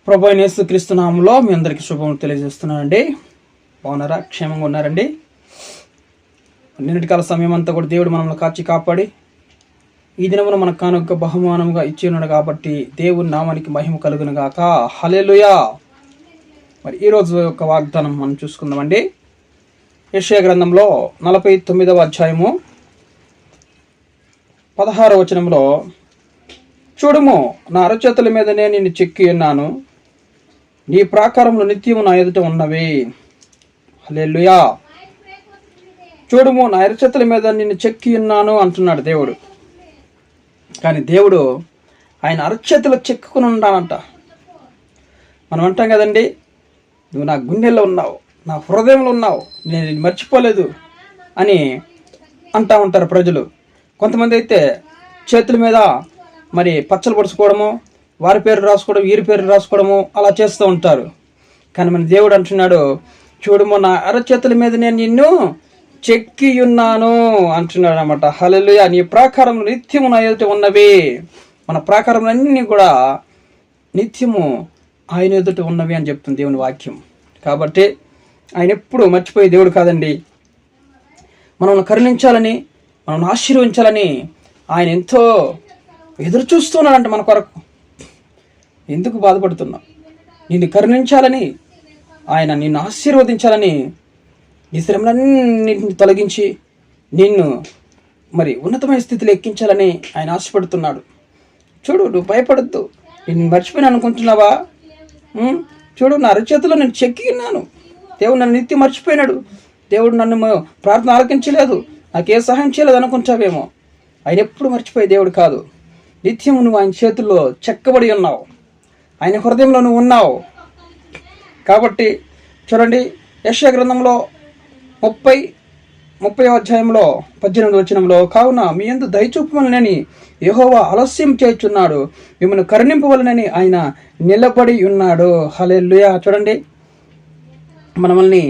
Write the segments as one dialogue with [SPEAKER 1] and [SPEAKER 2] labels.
[SPEAKER 1] ప్రభువైన యేసుక్రీస్తు నామములో మీ అందరికీ శుభములు తెలియజేస్తున్నానండి. బాగున్నారా? క్షేమంగా ఉన్నారండి? నిన్నటి కాల సమయం అంతా కూడా దేవుడు మనల్ని కాచి కాపాడి ఈ దినమున మన కానుక బహుమానముగా ఇచ్చి ఉన్నాడు కాబట్టి దేవుని నామానికి మహిమ కలుగును గాక. హల్లెలూయా. మరి ఈరోజు ఒక వాగ్దానం మనం చూసుకుందామండి. యెషయా గ్రంథంలో 49వ అధ్యాయము 16వ వచనంలో, చూడుము, నా అరచేతుల మీదనే నిన్ను చెక్కి ఉన్నాను, నీ ప్రాకారములు నిత్యము నా ఎదుట ఉన్నవి. హల్లెలూయా. చూడుము, నా అరచేతుల మీద నిన్ను చెక్కి ఉన్నాను అంటున్నాడు దేవుడు. కానీ దేవుడు ఆయన అరచేతులు చెక్కుకుని ఉన్నాడంట. మనం అంటాం కదండి, నువ్వు నా గుండెల్లో ఉన్నావు, నా హృదయంలో ఉన్నావు, నేను నిన్ను మర్చిపోలేదు అని అంటూ ఉంటారు ప్రజలు. కొంతమంది అయితే చేతుల మీద మరి పచ్చలు పరుచుకోవడము, వారి పేరు రాసుకోవడం, వీరి పేరు రాసుకోవడము అలా చేస్తూ ఉంటారు. కానీ మన దేవుడు అంటున్నాడు, చూడుము, నా అరచేతుల మీద నేను నిన్ను చెక్కి ఉన్నాను అంటున్నాడు అనమాట. హల్లెలూయా. నీ ప్రాకారములు నిత్యము నా ఎదుట ఉన్నవి. మన ప్రాకారములన్నీ కూడా నిత్యము ఆయన ఎదుట ఉన్నవి అని చెప్తుంది దేవుని వాక్యం. కాబట్టి ఆయన ఎప్పుడు మర్చిపోయే దేవుడు కాదండి. మనల్ని కరుణించాలని, మనల్ని ఆశీర్వదించాలని ఆయన ఎంతో ఎదురు చూస్తున్నాడంట మన కొరకు. ఎందుకు బాధపడుతున్నావు? నిన్ను కరుణించాలని, ఆయన నిన్ను ఆశీర్వదించాలని, నీ శ్రమలన్నింటిని తొలగించి నిన్ను మరి ఉన్నతమైన స్థితిలో ఎక్కించాలని ఆయన ఆశపడుతున్నాడు. చూడు, నువ్వు భయపడద్దు. నేను మర్చిపోయినా అనుకుంటున్నావా? చూడు, నా అరచేతిలో నేను చెక్కి ఉన్నాను. దేవుడు నన్ను నిత్యం మర్చిపోయినాడు, దేవుడు నన్ను ప్రార్థన ఆలకించలేదు, నాకే సహాయం చేయలేదు అనుకుంటావేమో. ఆయన ఎప్పుడు మర్చిపోయే దేవుడు కాదు. నిత్యం నువ్వు ఆయన చేతుల్లో చెక్కబడి ఉన్నావు, ఆయన హృదయంలో నువ్వు ఉన్నావు. కాబట్టి చూడండి, యెషయా గ్రంథంలో 30వ అధ్యాయంలో 18వ వచనంలో, కావున మీ యందు దయ చూపవలనని యెహోవా ఆలస్యం చేయుచున్నాడు, మిమ్మల్ని కరుణింపవలనని ఆయన నిలబడి ఉన్నాడు. హల్లెలూయా. చూడండి, మనల్ని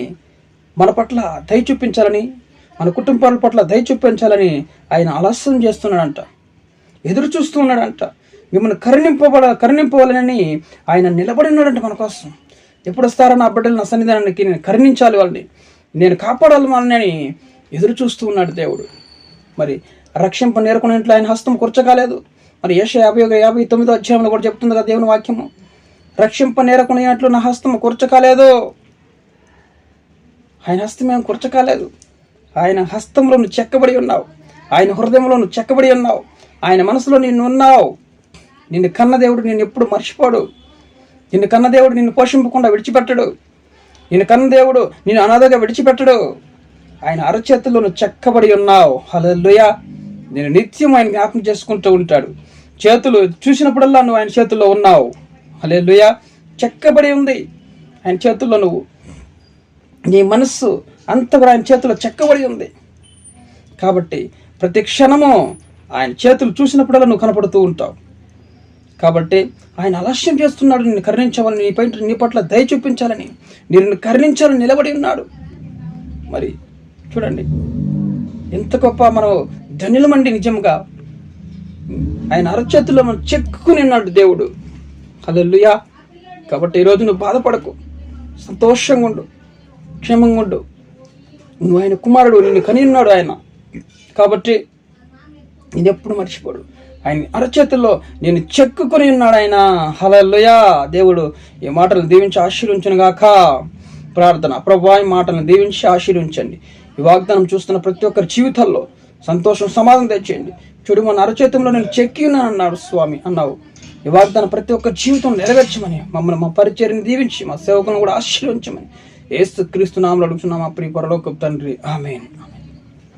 [SPEAKER 1] మన పట్ల దయ చూపించాలని, మన కుటుంబాల పట్ల దయ చూపించాలని ఆయన ఆలస్యం చేస్తున్నాడంట, ఎదురు చూస్తూ ఉన్నాడంట. మిమ్మల్ని కరుణింపవాలని ఆయన నిలబడి ఉన్నాడంట మన కోసం. ఎప్పుడు వస్తారో నా బిడ్డలు నా సన్నిధానానికి, నేను కరుణించాలి వాళ్ళని, నేను కాపాడాలి వాళ్ళని ఎదురు చూస్తూ ఉన్నాడు దేవుడు. మరి రక్షింప నేర్కొనేట్లు ఆయన హస్తం కూర్చకాలేదు. మరి యెషయా 59వ అధ్యాయంలో కూడా చెప్తుంది కదా దేవుని వాక్యము, రక్షింప నేరకొనేట్లు నా హస్తం కూర్చకాలేదు. ఆయన హస్తం ఏం కూర్చకాలేదు. ఆయన హస్తంలో నువ్వు చెక్కబడి ఉన్నావు, ఆయన హృదయంలో నువ్వు చెక్కబడి ఉన్నావు, ఆయన మనసులో నిన్ను ఉన్నావు. నిన్ను కన్న దేవుడు నిన్ను ఎప్పుడు మర్చిపోడు. నిన్ను కన్న దేవుడు నిన్ను పోషింపకుండా విడిచిపెట్టడు. నిన్ను కన్న దేవుడు నిన్ను అనాథగా విడిచిపెట్టడు. ఆయన అరచేతుల్లో నువ్వు చెక్కబడి ఉన్నావు. హల్లెలూయా. నేను నిత్యం ఆయన జ్ఞాపకం చేసుకుంటూ ఉంటాడు. చేతులు చూసినప్పుడల్లా నువ్వు ఆయన చేతుల్లో ఉన్నావు. హల్లెలూయా. చెక్కబడి ఉంది ఆయన చేతుల్లో. నువ్వు నీ మనస్సు అంతా కూడా ఆయన చేతుల్లో చెక్కబడి ఉంది. కాబట్టి ప్రతి క్షణము ఆయన చేతులు చూసినప్పుడల్లా నువ్వు కనపడుతూ ఉంటావు. కాబట్టి ఆయన ఆలస్యం చేస్తున్నాడు నిన్ను కరుణించాలని, నీ పట్ల దయ చూపించాలని, నిన్ను కరుణించాలని నిలబడి ఉన్నాడు. మరి చూడండి, ఎంత గొప్ప మనం ధన్యులమండి నిజంగా. ఆయన అరచేతుల్లో మనం చెక్కుని ఉన్నాడు దేవుడు. హల్లెలూయా. కాబట్టి ఈరోజు నువ్వు బాధపడకు, సంతోషంగా ఉండు, క్షేమంగా ఉండు. నువ్వు ఆయన కుమారుడు, నిన్ను కని ఉన్నాడు ఆయన. కాబట్టి నేను ఎప్పుడు మర్చిపోడు. ఆయన అరచేతుల్లో నేను చెక్కుకొని ఉన్నాడు ఆయన. హల్లెలూయా. దేవుడు ఈ మాటలు దీవించి ఆశీర్వించును గాక. ప్రార్థన. ప్రభువా, ఈ మాటలను దీవించి ఆశీర్వించండి. ఈ వాగ్దానం చూస్తున్న ప్రతి ఒక్కరి జీవితాల్లో సంతోషం, సమాధానం తెచ్చేయండి. చూడు, మన అరచేతంలో నేను చెక్కి ఉన్నాను అన్నాడు స్వామి అన్నావు. ఈ వాగ్దానం ప్రతి ఒక్క జీవితం నెరవేర్చమని, మమ్మల్ని మా పరిచర్యను దీవించి మా సేవకులను కూడా ఆశీర్వించమని యేసుక్రీస్తు నామములో అడుగుతున్నాము ప్రియ పరలోకపు తండ్రి. ఆమేన్.